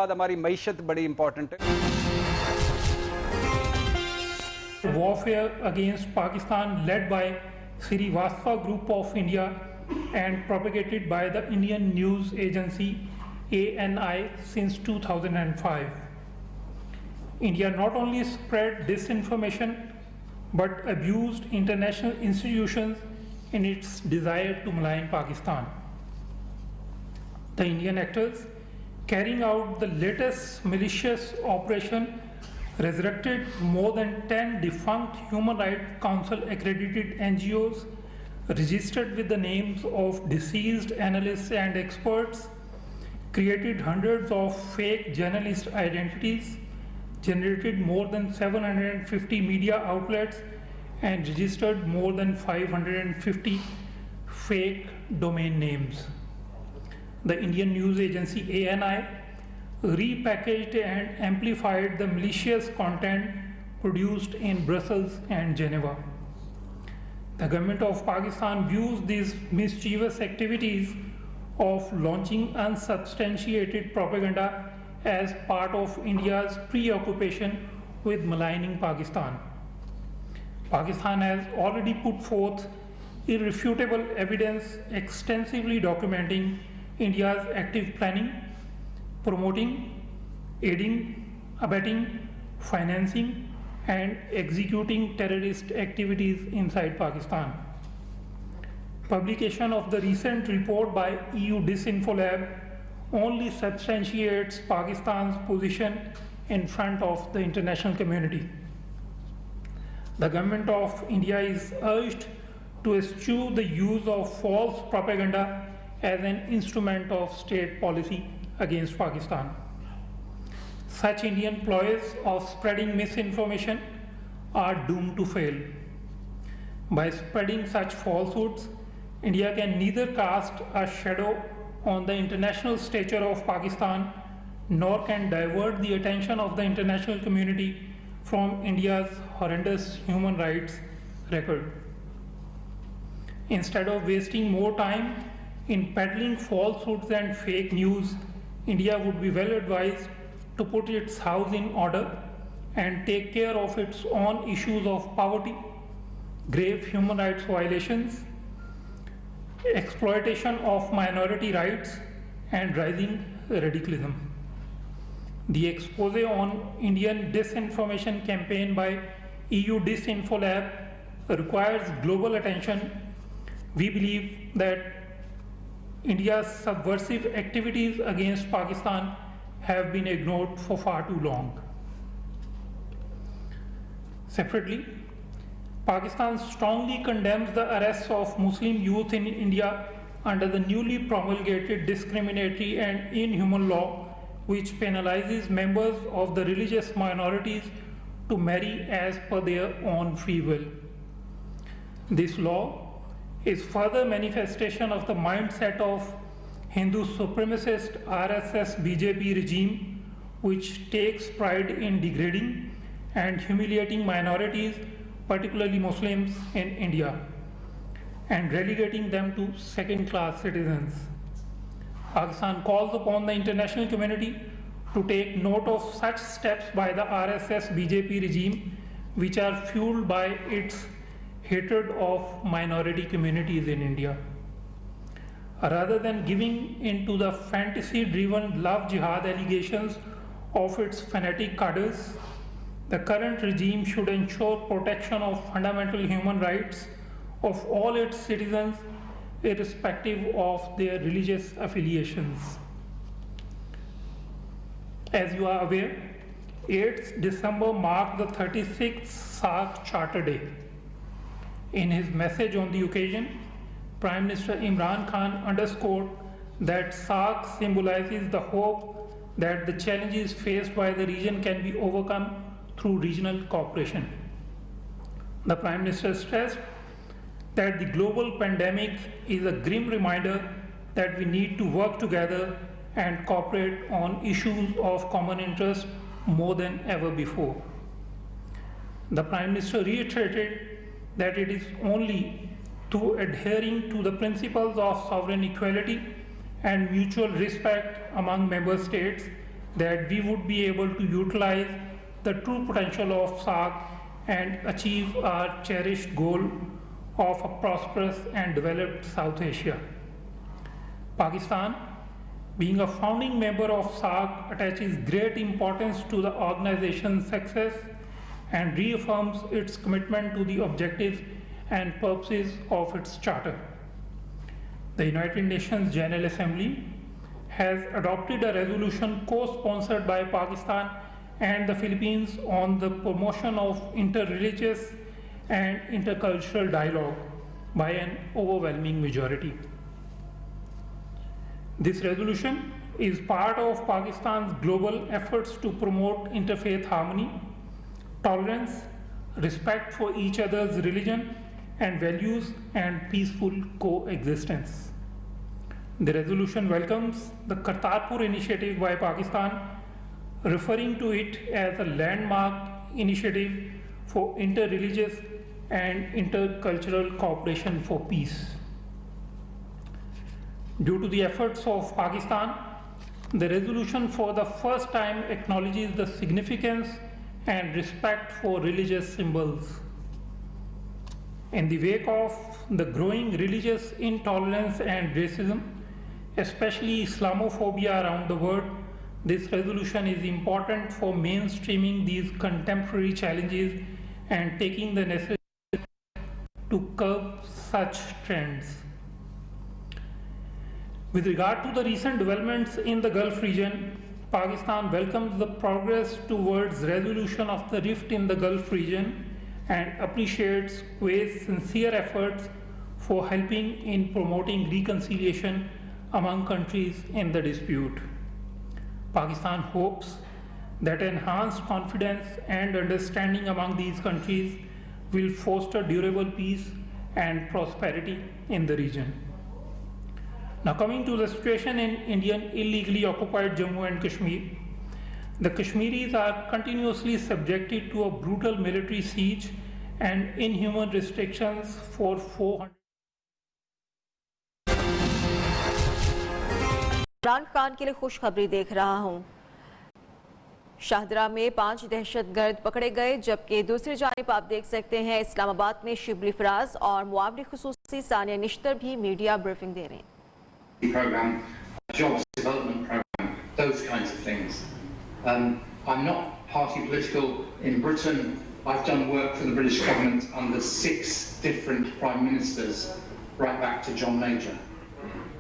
बाद हमारी मईशत बड़ी इंपॉर्टेंट है। Warfare against Pakistan led by Srivastava Group of India and propagated by the Indian news agency ANI since 2005. India not only spread disinformation but abused international institutions in its desire to malign Pakistan. The Indian actors carrying out the latest malicious operation resurrected more than 10 defunct Human Rights Council accredited NGOs registered with the names of deceased analysts and experts, created hundreds of fake journalist identities, generated more than 750 media outlets, and registered more than 550 fake domain names. The Indian news agency ANI repackaged and amplified the malicious content produced in Brussels and Geneva. The government of Pakistan views these mischievous activities of launching unsubstantiated propaganda as part of India's preoccupation with maligning Pakistan. Pakistan has already put forth irrefutable evidence extensively documenting India's active planning, promoting, aiding, abetting, financing, and executing terrorist activities inside Pakistan. Publication of the recent report by EU Disinfolab only substantiates Pakistan's position in front of the international community. The government of India is urged to eschew the use of false propaganda as an instrument of state policy against Pakistan. Such Indian ploys of spreading misinformation are doomed to fail. By spreading such falsehoods, India can neither cast a shadow on the international stature of Pakistan, nor can divert the attention of the international community from India's horrendous human rights record. Instead of wasting more time in peddling falsehoods and fake news, India would be well advised to put its house in order and take care of its own issues of poverty, grave human rights violations, exploitation of minority rights, and rising radicalism. The expose on Indian disinformation campaign by EU Disinfolab requires global attention. We believe that India's subversive activities against Pakistan have been ignored for far too long. Separately, Pakistan strongly condemns the arrests of Muslim youth in India under the newly promulgated discriminatory and inhuman law, which penalizes members of the religious minorities to marry as per their own free will. This law is further manifestation of the mindset of Hindu supremacist RSS BJP regime, which takes pride in degrading and humiliating minorities, particularly Muslims in India, and relegating them to second-class citizens. Pakistan calls upon the international community to take note of such steps by the RSS BJP regime, which are fueled by its hatred of minority communities in India. Rather than giving in to the fantasy-driven love jihad allegations of its fanatic cadres, the current regime should ensure protection of fundamental human rights of all its citizens, irrespective of their religious affiliations. As you are aware, 8th December marked the 36th SAARC Charter Day. In his message on the occasion, Prime Minister Imran Khan underscored that SAARC symbolizes the hope that the challenges faced by the region can be overcome through regional cooperation. The Prime Minister stressed that the global pandemic is a grim reminder that we need to work together and cooperate on issues of common interest more than ever before. The Prime Minister reiterated that it is only through adhering to the principles of sovereign equality and mutual respect among member states that we would be able to utilize the true potential of SAARC and achieve our cherished goal of a prosperous and developed South Asia. Pakistan, being a founding member of SAARC, attaches great importance to the organization's success and reaffirms its commitment to the objectives and purposes of its charter. The United Nations General Assembly has adopted a resolution co-sponsored by Pakistan and the Philippines on the promotion of inter-religious and intercultural dialogue by an overwhelming majority. This resolution is part of Pakistan's global efforts to promote interfaith harmony, tolerance, respect for each other's religion and values, and peaceful coexistence. The resolution welcomes the Kartarpur initiative by Pakistan, referring to it as a landmark initiative for inter-religious and intercultural cooperation for peace. Due to the efforts of Pakistan, the resolution for the first time acknowledges the significance and respect for religious symbols. In the wake of the growing religious intolerance and racism, especially Islamophobia around the world, this resolution is important for mainstreaming these contemporary challenges and taking the necessary steps to curb such trends. With regard to the recent developments in the Gulf region, Pakistan welcomes the progress towards resolution of the rift in the Gulf region and appreciates Kuwait's sincere efforts for helping in promoting reconciliation among countries in the dispute. Pakistan hopes that enhanced confidence and understanding among these countries will foster durable peace and prosperity in the region. Now, coming to the situation in Indian illegally occupied Jammu and Kashmir, the Kashmiris are continuously subjected to a brutal military siege and inhuman restrictions for 400. Imran Khan के लिए खुशखबरी देख रहा हूं। शाहदरा में 5 दहशतगर्द पकड़े गए, जबकि दूसरी जानिब आप देख सकते हैं इस्लामाबाद में शिबली फराज और मुआवरी खुसूसी सानिया निश्तर भी मीडिया ब्रीफिंग दे रहे हैं। Program, jobs development program, those kinds of things. I'm not party political in Britain. I've done work for the British government under 6 different prime ministers, right back to John Major.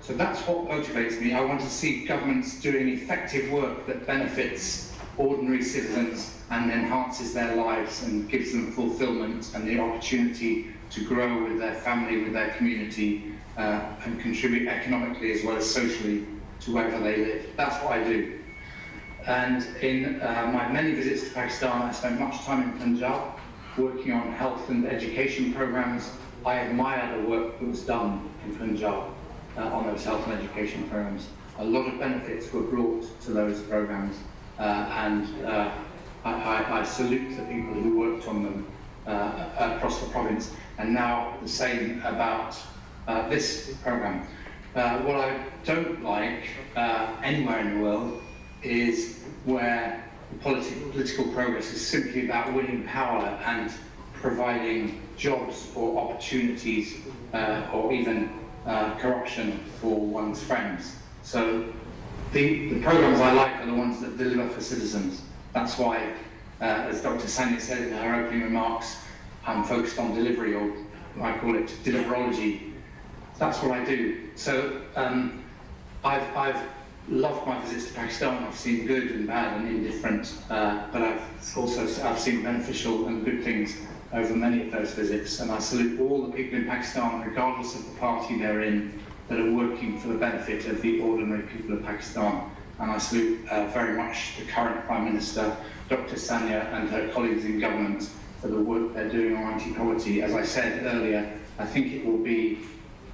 So that's what motivates me. I want to see governments doing effective work that benefits ordinary citizens and enhances their lives and gives them fulfillment and the opportunity to grow with their family, with their community, and contribute economically as well as socially to wherever they live. That's what I do. And in my many visits to Pakistan, I spent much time in Punjab working on health and education programs. I admire the work that was done in Punjab on those health and education programs. A lot of benefits were brought to those programs, and I salute the people who worked on them across the province. And now the same about this program. What I don't like anywhere in the world is where political progress is simply about winning power and providing jobs or opportunities or even corruption for one's friends. So the programs I like are the ones that deliver for citizens. That's why, as Dr. Sanya said in her opening remarks, I'm focused on delivery, or I call it deliverology. That's what I do. So I've loved my visits to Pakistan. I've seen good and bad and indifferent, but I've seen beneficial and good things over many of those visits. And I salute all the people in Pakistan, regardless of the party they're in, that are working for the benefit of the ordinary people of Pakistan. And I salute very much the current Prime Minister, Dr. Sanya, and her colleagues in government for the work they're doing on anti-poverty. As I said earlier, I think it will be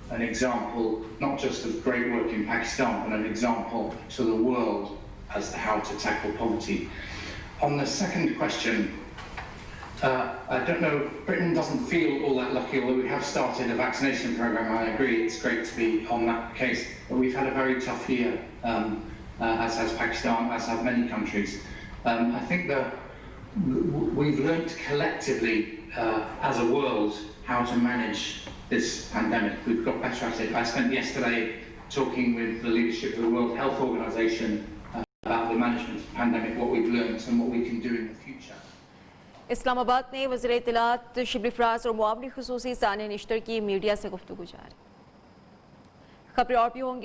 an example not just of great work in Pakistan, but an example to the world as to how to tackle poverty. On the second question, I don't know, Britain doesn't feel all that lucky, although we have started a vaccination program. I agree it's great to be on that case, but we've had a very tough year. as has Pakistan, as have many countries. I think that we've learnt collectively as a world how to manage this pandemic. We've got better at it. I spent yesterday talking with the leadership of the World Health Organization about the management of the pandemic, what we've learnt and what we can do in the future. Islamabad में वज़ीर इत्तलात शिबली फराज और मुआवनी खुसूसी सानिया निश्तर की media से गुफ्तगू जारी। खबरें और भी होंगी।